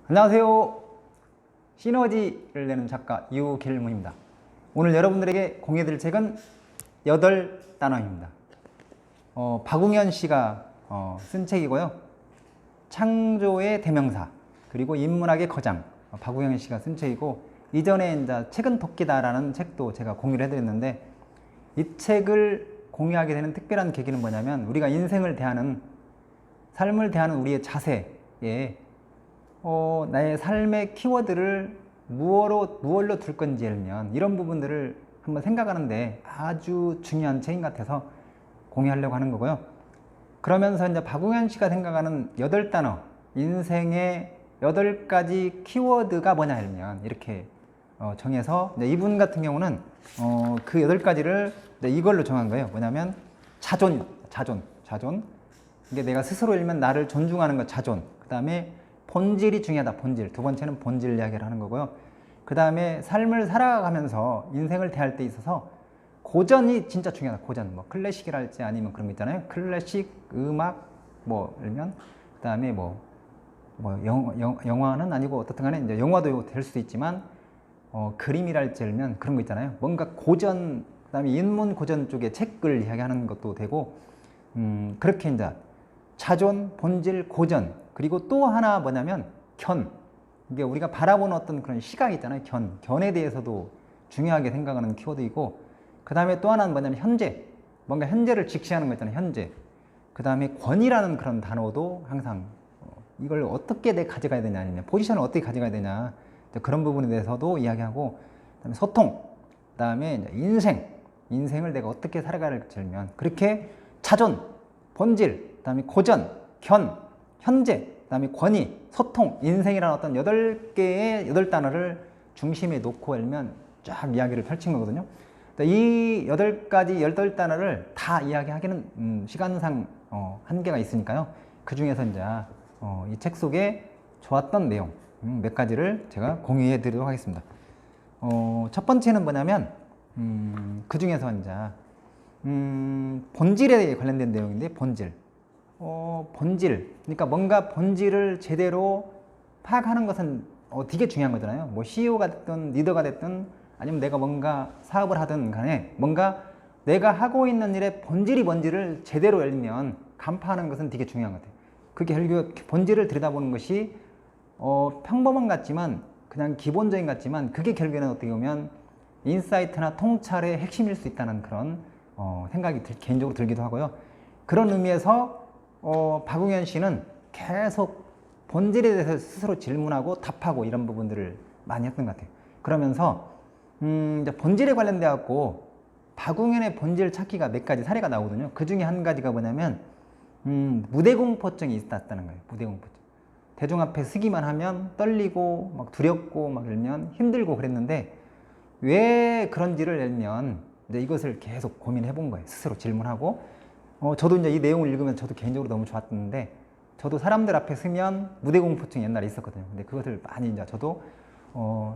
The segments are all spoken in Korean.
안녕하세요. 시너지를 내는 작가 유길문입니다. 오늘 여러분들에게 공유해드릴 책은 8단어입니다. 박웅현 씨가 쓴 책이고요. 창조의 대명사 그리고 인문학의 거장 박웅현 씨가 쓴 책이고, 이전에 이제 책은 토끼다라는 책도 제가 공유를 해드렸는데, 이 책을 공유하게 되는 특별한 계기는 뭐냐면, 우리가 인생을 대하는, 삶을 대하는 우리의 자세에 나의 삶의 키워드를 무엇로 둘 건지 이런 부분들을 한번 생각하는데 아주 중요한 책인 것 같아서 공유하려고 하는 거고요. 그러면서 이제 박웅현 씨가 생각하는 8단어, 인생의 8가지 키워드가 뭐냐 하면 이렇게 정해서, 이분 같은 경우는 그 8가지를 이걸로 정한 거예요. 뭐냐면 자존. 이게 내가 스스로 일면 나를 존중하는 것, 자존. 그 다음에 본질이 중요하다, 본질. 두 번째는 본질 이야기를 하는 거고요. 그 다음에 삶을 살아가면서 인생을 대할 때 있어서 고전이 진짜 중요하다, 고전. 뭐 클래식이랄지 아니면 그런 거 있잖아요. 클래식 음악, 일면 그 다음에 영화는 아니고 어떻든 간에 이제 영화도 될 수도 있지만 그림이랄지 일면 그런 거 있잖아요. 뭔가 고전, 그 다음에 인문 고전 쪽의 책을 이야기하는 것도 되고, 그렇게 이제 자존, 본질, 고전. 그리고 또 하나 뭐냐면 견. 이게 우리가 바라보는 어떤 그런 시각이 있잖아요. 견에 대해서도 중요하게 생각하는 키워드이고, 그 다음에 또 하나는 뭐냐면 현재. 뭔가 현재를 직시하는 거 있잖아요. 현재. 그 다음에 권위라는 그런 단어도 항상 이걸 어떻게 내가 가져가야 되냐, 아니면 포지션을 어떻게 가져가야 되냐, 그런 부분에 대해서도 이야기하고, 그 다음에 소통, 그 다음에 인생을 내가 어떻게 살아갈지 면 그렇게 자존, 본질, 그 다음에 고전, 견, 현재, 그 다음에 권위, 소통, 인생이라는 어떤 8개의 8단어를 중심에 놓고 알면 쫙 이야기를 펼친 거거든요. 이 8가지 8단어를 다 이야기하기는 시간상 한계가 있으니까요. 그 중에서 이제 이 책 속에 좋았던 내용 몇 가지를 제가 공유해 드리도록 하겠습니다. 첫 번째는 뭐냐면 그 중에서 이제 본질에 관련된 내용인데, 본질. 그러니까 뭔가 본질을 제대로 파악하는 것은 되게 중요한 거잖아요. 뭐 CEO가 됐든 리더가 됐든 아니면 내가 뭔가 사업을 하든 간에 뭔가 내가 하고 있는 일의 본질이 뭔지를 제대로 알면 간파하는 것은 되게 중요한 것 같아요. 그게 결국 본질을 들여다보는 것이 평범한 것 같지만, 그냥 기본적인 것 같지만, 그게 결국에는 어떻게 보면 인사이트나 통찰의 핵심일 수 있다는 그런 생각이 개인적으로 들기도 하고요. 그런 의미에서 박웅현 씨는 계속 본질에 대해서 스스로 질문하고 답하고 이런 부분들을 많이 했던 것 같아요. 그러면서 이제 본질에 관련돼 갖고 박웅현의 본질 찾기가 몇 가지 사례가 나오거든요. 그 중에 한 가지가 뭐냐면 무대공포증이 있었다는 거예요. 무대공포증. 대중 앞에 서기만 하면 떨리고 막 두렵고 막 이러면 힘들고 그랬는데, 왜 그런지를 알면 이제 이것을 계속 고민해 본 거예요. 스스로 질문하고. 저도 이제 이 내용을 읽으면 저도 개인적으로 너무 좋았는데, 저도 사람들 앞에 서면 무대공포증이 옛날에 있었거든요. 근데 그것을 많이 이제 저도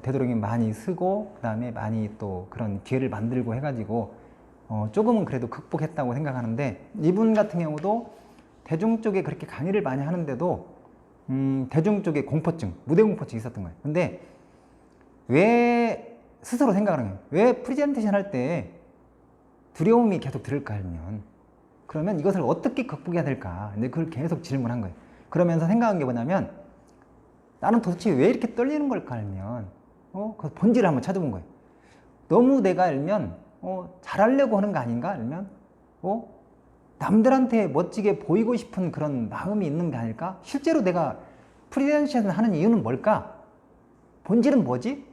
되도록이면 많이 쓰고, 그 다음에 많이 또 그런 기회를 만들고 해가지고 조금은 그래도 극복했다고 생각하는데, 이분 같은 경우도 대중 쪽에 그렇게 강의를 많이 하는데도 대중 쪽에 공포증, 무대공포증이 있었던 거예요. 근데 왜 스스로 생각을 하는 거예요. 왜 프레젠테이션 할 때 두려움이 계속 들을까 하면, 그러면 이것을 어떻게 극복해야 될까? 근데 그걸 계속 질문한 거예요. 그러면서 생각한 게 뭐냐면, 나는 도대체 왜 이렇게 떨리는 걸까 하면 그 본질을 한번 찾아본 거예요. 너무 내가 알면 잘하려고 하는 거 아닌가? 알면 남들한테 멋지게 보이고 싶은 그런 마음이 있는 게 아닐까? 실제로 내가 프리젠테이션 하는 이유는 뭘까? 본질은 뭐지?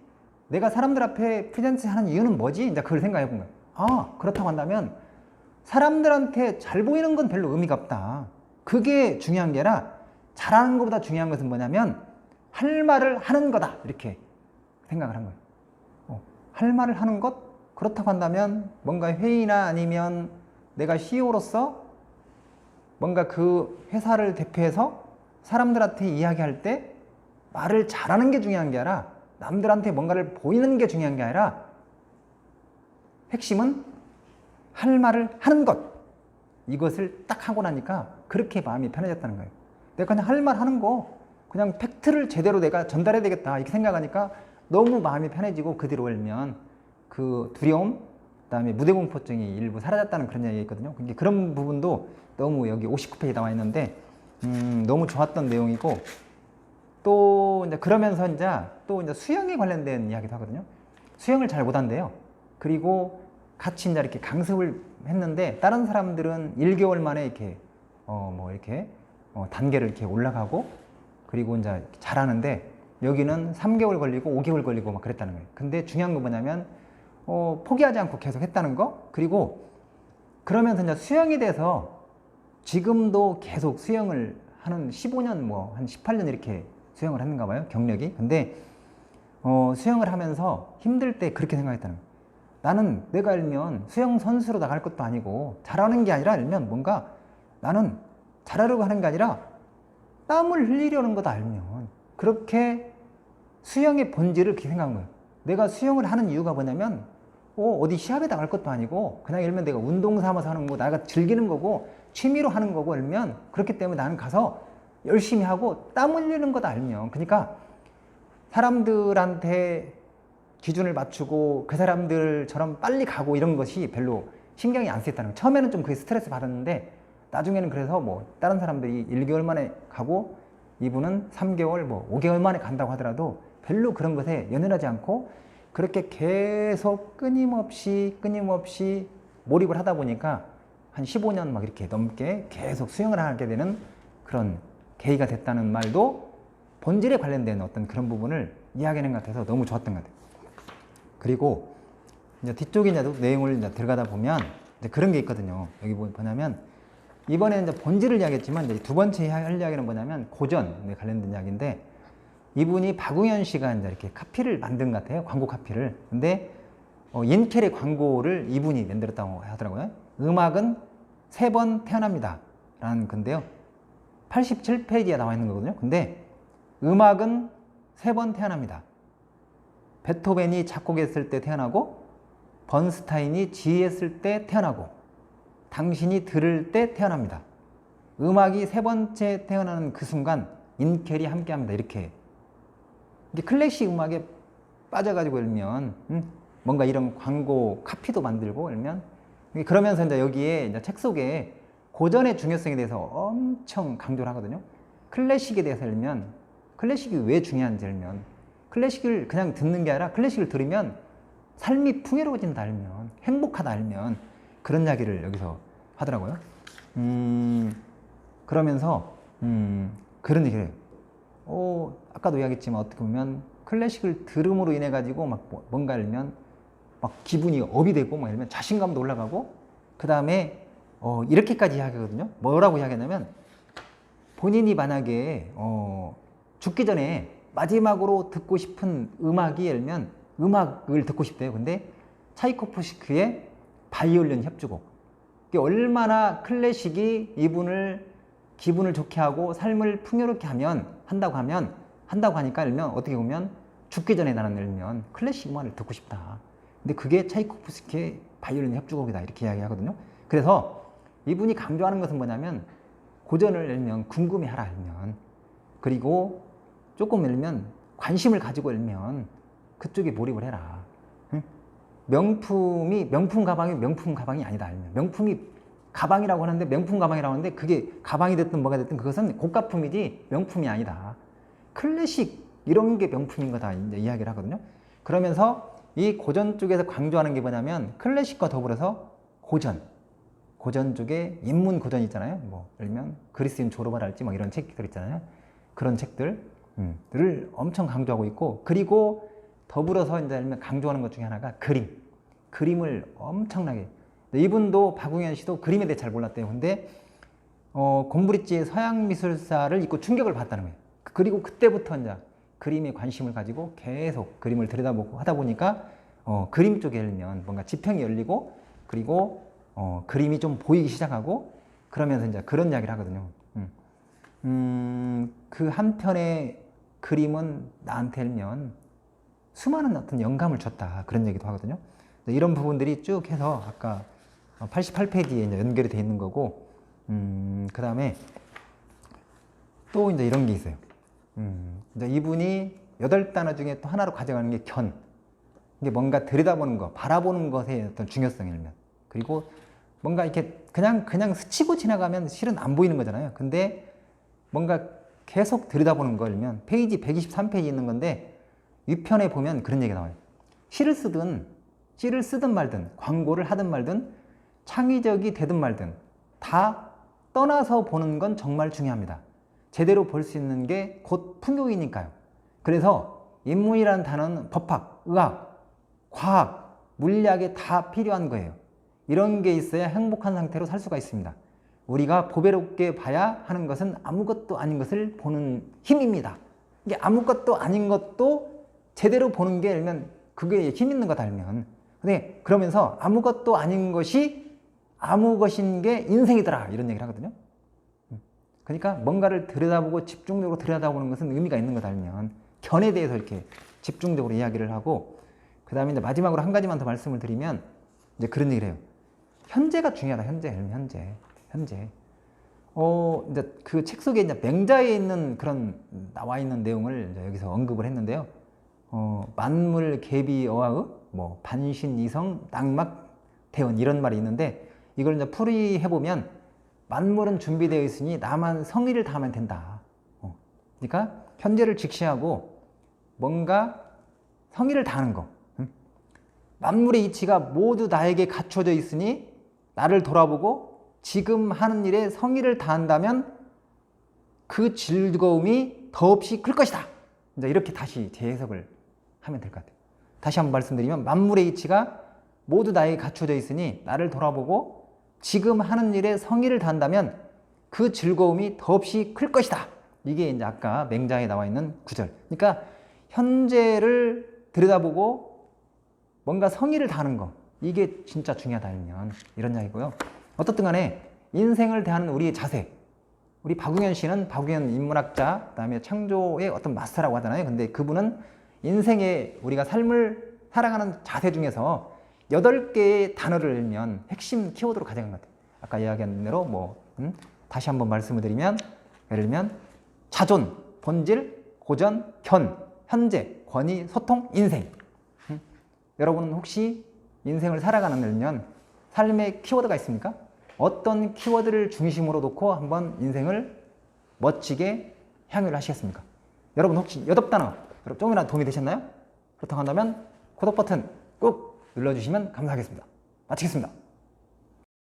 내가 사람들 앞에 프리젠테이션 하는 이유는 뭐지? 이제 그걸 생각해 본 거예요. 그렇다고 한다면 사람들한테 잘 보이는 건 별로 의미가 없다. 그게 중요한 게 아니라, 잘하는 것보다 중요한 것은 뭐냐면 할 말을 하는 거다. 이렇게 생각을 한 거예요. 할 말을 하는 것? 그렇다고 한다면 뭔가 회의나 아니면 내가 CEO로서 뭔가 그 회사를 대표해서 사람들한테 이야기할 때 말을 잘하는 게 중요한 게 아니라, 남들한테 뭔가를 보이는 게 중요한 게 아니라, 핵심은 할 말을 하는 것. 이것을 딱 하고 나니까 그렇게 마음이 편해졌다는 거예요. 내가 그냥 할 말 하는 거, 그냥 팩트를 제대로 내가 전달해야 되겠다 이렇게 생각하니까 너무 마음이 편해지고 그 뒤로 열면 그 두려움, 그다음에 무대 공포증이 일부 사라졌다는 그런 이야기가 있거든요. 근데 그런 부분도 너무 여기 59페이지 나와 있는데 너무 좋았던 내용이고 또 이제 그러면서 이제 또 이제 수영에 관련된 이야기도 하거든요. 수영을 잘 못한대요. 그리고 같이 이제 이렇게 강습을 했는데 다른 사람들은 1개월 만에 이렇게 단계를 이렇게 올라가고 그리고 이제 잘하는데 여기는 3개월 걸리고 5개월 걸리고 막 그랬다는 거예요. 근데 중요한 건 뭐냐면 포기하지 않고 계속 했다는 거. 그리고 그러면서 이제 수영에 대해서 지금도 계속 수영을 하는 15년 뭐 한 18년 이렇게 수영을 했는가 봐요. 경력이. 근데 수영을 하면서 힘들 때 그렇게 생각했다는 거예요. 나는 내가 알면 수영 선수로 나갈 것도 아니고 잘하는 게 아니라 알면 뭔가 나는 잘하려고 하는 게 아니라 땀을 흘리려는 거다 알면 그렇게 수영의 본질을 그렇게 생각한 거예요. 내가 수영을 하는 이유가 뭐냐면 어디 시합에 나갈 것도 아니고 그냥 예를 들면 내가 운동 삼아서 하는 거고 내가 즐기는 거고 취미로 하는 거고 알면 그렇기 때문에 나는 가서 열심히 하고 땀 흘리는 거다 알면 그러니까 사람들한테 기준을 맞추고 그 사람들처럼 빨리 가고 이런 것이 별로 신경이 안 쓰였다는 거예요. 처음에는 좀 그게 스트레스 받았는데 나중에는 그래서 뭐 다른 사람들이 1개월 만에 가고 이분은 3개월 뭐 5개월 만에 간다고 하더라도 별로 그런 것에 연연하지 않고 그렇게 계속 끊임없이 몰입을 하다 보니까 한 15년 막 이렇게 넘게 계속 수영을 하게 되는 그런 계기가 됐다는 말도 본질에 관련된 어떤 그런 부분을 이야기하는 것 같아서 너무 좋았던 것 같아요. 그리고 이제 뒤쪽에 이제 내용을 이제 들어가다 보면 이제 그런 게 있거든요. 여기 뭐냐면 이번에는 이제 본질을 이야기했지만 이제 두 번째 할 이야기는 뭐냐면 고전에 관련된 이야기인데 이분이 박웅현 씨가 이제 이렇게 카피를 만든 것 같아요. 광고 카피를. 근데 인켈의 광고를 이분이 만들었다고 하더라고요. 음악은 3번 태어납니다. 라는 건데요. 87페이지에 나와 있는 거거든요. 근데 음악은 3번 태어납니다. 베토벤이 작곡했을 때 태어나고 번스타인이 지휘했을 때 태어나고 당신이 들을 때 태어납니다. 음악이 3번째 태어나는 그 순간 인켈이 함께합니다. 이렇게 클래식 음악에 빠져가지고 일면 뭔가 이런 광고 카피도 만들고 일면 그러면서 이제 여기에 이제 책 속에 고전의 중요성에 대해서 엄청 강조를 하거든요. 클래식에 대해서 일면 클래식이 왜 중요한지 알면 클래식을 그냥 듣는 게 아니라 클래식을 들으면 삶이 풍요로워진다 알면 행복하다 알면 그런 이야기를 여기서 하더라고요. 그러면서 그런 얘기를 해요. 아까도 이야기했지만 어떻게 보면 클래식을 들음으로 인해 가지고 막 뭔가 알면 막 기분이 업이 되고 막 이러면 자신감도 올라가고 그 다음에 이렇게까지 이야기하거든요. 뭐라고 이야기하냐면 본인이 만약에 죽기 전에 마지막으로 듣고 싶은 음악이 알면 음악을 듣고 싶대요. 근데 차이코프스키의 바이올린 협주곡. 이게 얼마나 클래식이 이분을 기분을 좋게 하고 삶을 풍요롭게 한다고 하니까 알면 어떻게 보면 죽기 전에 나는 알면 클래식 음악을 듣고 싶다. 근데 그게 차이코프스키의 바이올린 협주곡이다. 이렇게 이야기하거든요. 그래서 이분이 강조하는 것은 뭐냐면 고전을 알면 궁금해하라 알면 그리고 조금 알면 관심을 가지고 알면 그쪽에 몰입을 해라. 명품이 명품 가방이 아니다 알면 명품이 가방이라고 하는데 명품 가방이라고 하는데 그게 가방이 됐든 뭐가 됐든 그것은 고가품이지 명품이 아니다. 클래식 이런 게 명품인 거다 이제 이야기를 하거든요. 그러면서 이 고전 쪽에서 강조하는 게 뭐냐면 클래식과 더불어서 고전 쪽에 인문 고전 있잖아요. 뭐 예를 들면 그리스인 졸업할지 막 이런 책들 있잖아요. 그런 책들을 엄청 강조하고 있고 그리고 더불어서 이제 강조하는 것 중에 하나가 그림을 엄청나게 이분도 박웅현 씨도 그림에 대해 잘 몰랐대요. 근데 곰브리지의 서양미술사를 읽고 충격을 받았다는 거예요. 그리고 그때부터 이제 그림에 관심을 가지고 계속 그림을 들여다보고 하다 보니까 그림 쪽에 열면 뭔가 지평이 열리고 그리고 그림이 좀 보이기 시작하고 그러면서 이제 그런 이야기를 하거든요. 그 한 편의 그림은 나한테 일면 수많은 어떤 영감을 줬다 그런 얘기도 하거든요. 이런 부분들이 쭉 해서 아까 88페이지에 이제 연결이 되어 있는 거고 그 다음에 또 이제 이런 게 있어요. 이제 이분이 8단어 중에 또 하나로 가져가는 게 견. 이게 뭔가 들여다보는 거, 바라보는 것의 어떤 중요성을 일면. 그리고 뭔가 이렇게 그냥 스치고 지나가면 실은 안 보이는 거잖아요. 근데 뭔가 계속 들여다보는 거 일면 페이지 123페이지 있는 건데 위편에 보면 그런 얘기가 나와요. 시를 쓰든 말든 광고를 하든 말든 창의적이 되든 말든 다 떠나서 보는 건 정말 중요합니다. 제대로 볼 수 있는 게 곧 풍요이니까요. 그래서 인문이라는 단어는 법학, 의학, 과학, 물리학에 다 필요한 거예요. 이런 게 있어야 행복한 상태로 살 수가 있습니다. 우리가 보배롭게 봐야 하는 것은 아무것도 아닌 것을 보는 힘입니다. 이게 아무것도 아닌 것도 제대로 보는 게 알면 그게 힘 있는 거다 알면. 근데 그러면서 아무것도 아닌 것이 아무 것인 게 인생이더라 이런 얘기를 하거든요. 그러니까 뭔가를 들여다보고 집중적으로 들여다보는 것은 의미가 있는 거다 알면 견에 대해서 이렇게 집중적으로 이야기를 하고 그 다음에 이제 마지막으로 한 가지만 더 말씀을 드리면 이제 그런 얘기를 해요. 현재가 중요하다. 현재. 이제 그 책 속에 이제 맹자에 있는 그런 나와 있는 내용을 이제 여기서 언급을 했는데요. 만물 계비 어하의 뭐 반신 이성 낙막 대원 이런 말이 있는데 이걸 이제 풀이해 보면 만물은 준비되어 있으니 나만 성의를 다하면 된다. 그러니까 현재를 직시하고 뭔가 성의를 다하는 거. 만물의 이치가 모두 나에게 갖춰져 있으니 나를 돌아보고 지금 하는 일에 성의를 다한다면 그 즐거움이 더없이 클 것이다. 이제 이렇게 다시 재해석을 하면 될 것 같아요. 다시 한번 말씀드리면 만물의 이치가 모두 나에게 갖춰져 있으니 나를 돌아보고 지금 하는 일에 성의를 다한다면 그 즐거움이 더없이 클 것이다. 이게 이제 아까 맹자에 나와 있는 구절. 그러니까 현재를 들여다보고 뭔가 성의를 다하는 거. 이게 진짜 중요하다 면 이런 이야기고요. 어떻든 간에 인생을 대하는 우리의 자세. 우리 박웅현 씨는 박웅현 인문학자, 그다음에 창조의 어떤 마스터라고 하잖아요. 근데 그분은 인생의 우리가 삶을 살아가는 자세 중에서 8개의 단어를 읽면 핵심 키워드로 가져간 것 같아요. 아까 이야기한 대로 다시 한번 말씀을 드리면 예를 들면 자존, 본질, 고전, 견, 현재, 권위, 소통, 인생. 여러분은 혹시 인생을 살아가는 데면 삶의 키워드가 있습니까? 어떤 키워드를 중심으로 놓고 한번 인생을 멋지게 향유를 하시겠습니까? 여러분 혹시 8단어 조금이라도 도움이 되셨나요? 그렇다고 한다면 구독 버튼 꾹 눌러주시면 감사하겠습니다. 마치겠습니다.